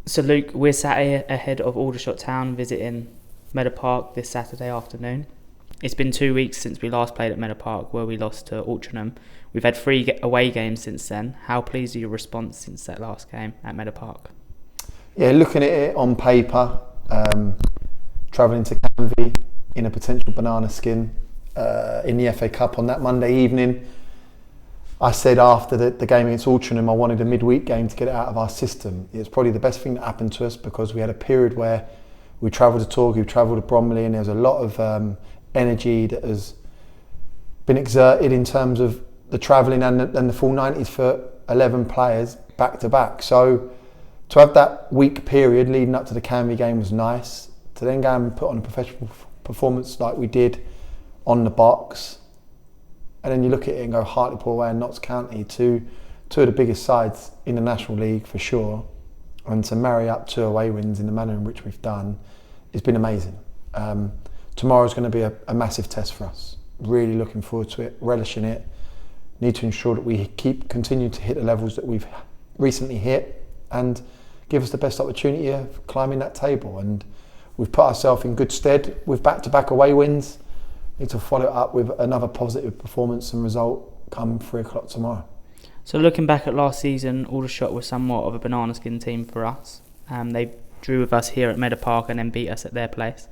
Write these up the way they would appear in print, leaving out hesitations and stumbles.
So Luke, we're sat here ahead of Aldershot Town visiting Meadow Park this Saturday afternoon. It's been 2 weeks since we last played at Meadow Park, where we lost to Altrincham. We've had 3 away games since then. How pleased are your response since that last game at Meadow Park? Yeah, looking at it on paper, travelling to Canvey in a potential banana skin in the FA Cup on that Monday evening. I said after the game against Altrincham, I wanted a midweek game to get it out of our system. It's probably the best thing that happened to us because we had a period where we travelled to Torquay, we travelled to Bromley, and there was a lot of energy that has been exerted in terms of the travelling and the full 90s for 11 players back to back. So to have that week period leading up to the Canvey game was nice. To then go and put on a professional performance like we did on the box. And then you look at it and go Hartlepool away and Notts County, two of the biggest sides in the National League for sure. And to marry up 2 away wins in the manner in which we've done, it's been amazing. Tomorrow's going to be a massive test for us. Really looking forward to it, relishing it. Need to ensure that we continue to hit the levels that we've recently hit and give us the best opportunity of climbing that table. And we've put ourselves in good stead with back-to-back away wins. Need to follow it up with another positive performance and result come 3 o'clock tomorrow. So looking back at last season, Aldershot was somewhat of a banana skin team for us. They drew with us here at Meadow Park and then beat us at their place.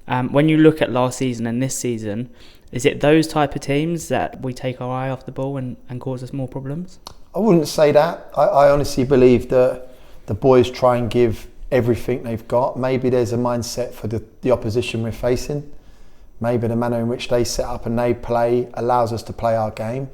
When you look at last season and this season, is it those type of teams that we take our eye off the ball and cause us more problems? I wouldn't say that. I honestly believe that the boys try and give everything they've got. Maybe there's a mindset for the opposition we're facing. Maybe the manner in which they set up and they play allows us to play our game.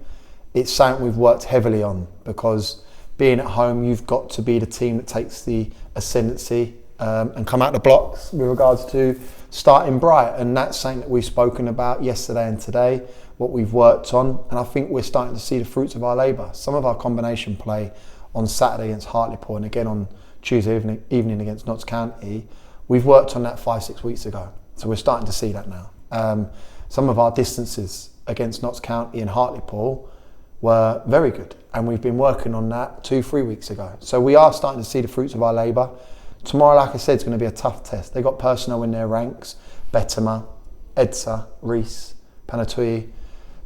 It's something we've worked heavily on because being at home, you've got to be the team that takes the ascendancy and come out the blocks with regards to starting bright. And that's something that we've spoken about yesterday and today, what we've worked on. And I think we're starting to see the fruits of our labour. Some of our combination play on Saturday against Hartlepool and again on Tuesday evening against Notts County, we've worked on that 5-6 weeks ago. So we're starting to see that now. Some of our distances against Notts County and Hartlepool were very good, and we've been working on that 2-3 weeks ago. So we are starting to see the fruits of our labour. Tomorrow, like I said, is going to be a tough test. They've got personnel in their ranks: Betema, Edsa, Reese, Panatui,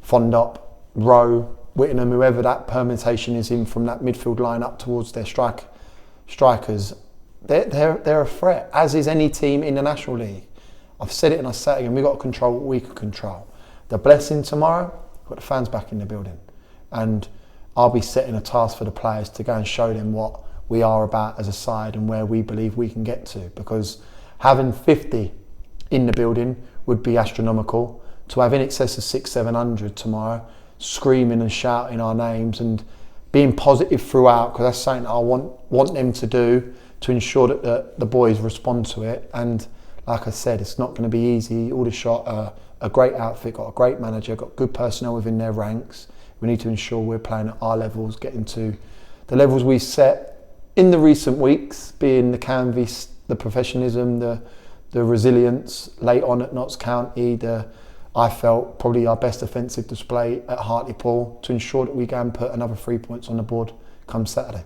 Fondop, Rowe, Whittingham, whoever that permutation is in from that midfield line up towards their strikers. They're a threat, as is any team in the National League. I've said it and I say it again, we've got to control what we can control. The blessing tomorrow, we've got the fans back in the building. And I'll be setting a task for the players to go and show them what we are about as a side and where we believe we can get to. Because having 50 in the building would be astronomical. To have in excess of 600-700 tomorrow, screaming and shouting our names and being positive throughout, because that's something I want them to do to ensure that the boys respond to it. And like I said, it's not going to be easy. Aldershot, a great outfit, got a great manager, got good personnel within their ranks. We need to ensure we're playing at our levels, getting to the levels we set in the recent weeks, being the canvas, the professionalism, the resilience late on at Notts County, I felt probably our best offensive display at Hartlepool to ensure that we go and put another 3 points on the board come Saturday.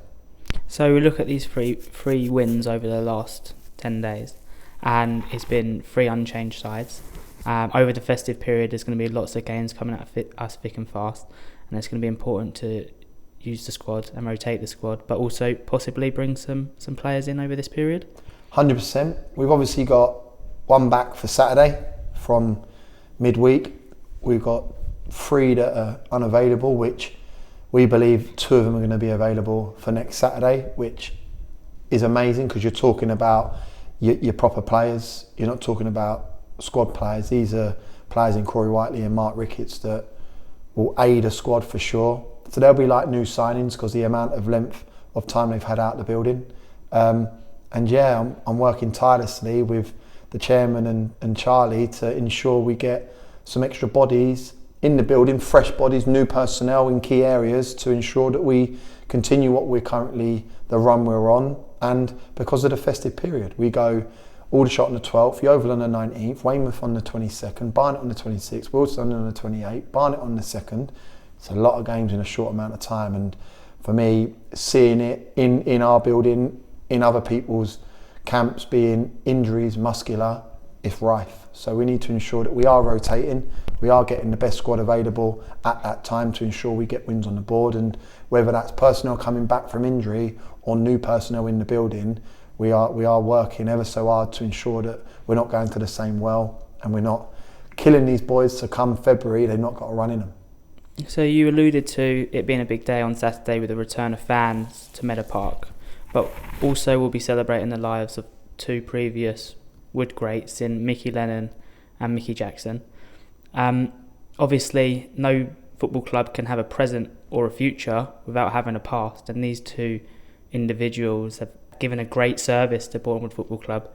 So we look at these three wins over the last 10 days. And it's been 3 unchanged sides. Over the festive period, there's going to be lots of games coming at us thick and fast, and it's going to be important to use the squad and rotate the squad, but also possibly bring some players in over this period. 100%. We've obviously got one back for Saturday from midweek. We've got 3 that are unavailable, which we believe 2 of them are going to be available for next Saturday, which is amazing because you're talking about your proper players. You're not talking about squad players. These are players in Corey Whiteley and Mark Ricketts that will aid a squad for sure. So they'll be like new signings because the amount of length of time they've had out the building. And yeah, I'm working tirelessly with the chairman and Charlie to ensure we get some extra bodies in the building, fresh bodies, new personnel in key areas to ensure that we continue what we're currently, the run we're on. And because of the festive period, we go Aldershot on the 12th, Yeovil on the 19th, Weymouth on the 22nd, Barnet on the 26th, Wilson on the 28th, Barnet on the 2nd. It's a lot of games in a short amount of time, and for me, seeing it in our building in other people's camps being injuries, muscular, it's rife. So we need to ensure that we are rotating, we are getting the best squad available at that time to ensure we get wins on the board, and whether that's personnel coming back from injury or new personnel in the building, we are working ever so hard to ensure that we're not going to the same well and we're not killing these boys to come February, they've not got a run in them. So you alluded to it being a big day on Saturday with the return of fans to Meadow Park, but also we'll be celebrating the lives of two previous wood greats in Mickey Lennon and Mickey Jackson. Obviously, no football club can have a present or a future without having a past, and these two individuals have given a great service to Boreham Football Club.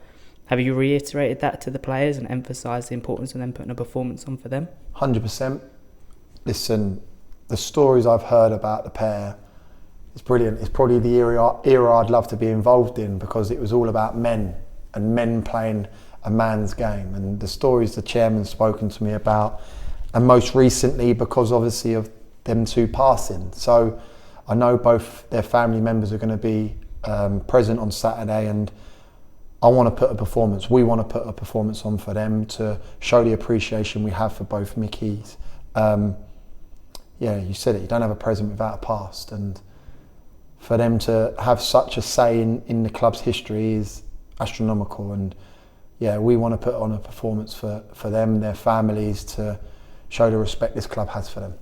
Have you reiterated that to the players and emphasised the importance of them putting a performance on for them? 100%. Listen, the stories I've heard about the pair, it's brilliant. It's probably the era I'd love to be involved in, because it was all about men and men playing a man's game, and the stories the chairman's spoken to me about, and most recently because obviously of them two passing. So I know both their family members are going to be present on Saturday, and I want to put a performance, we want to put a performance on for them to show the appreciation we have for both Mickeys. Yeah, you said it, you don't have a present without a past, and for them to have such a say in the club's history is astronomical, and yeah, we want to put on a performance for them, their families, to show the respect this club has for them.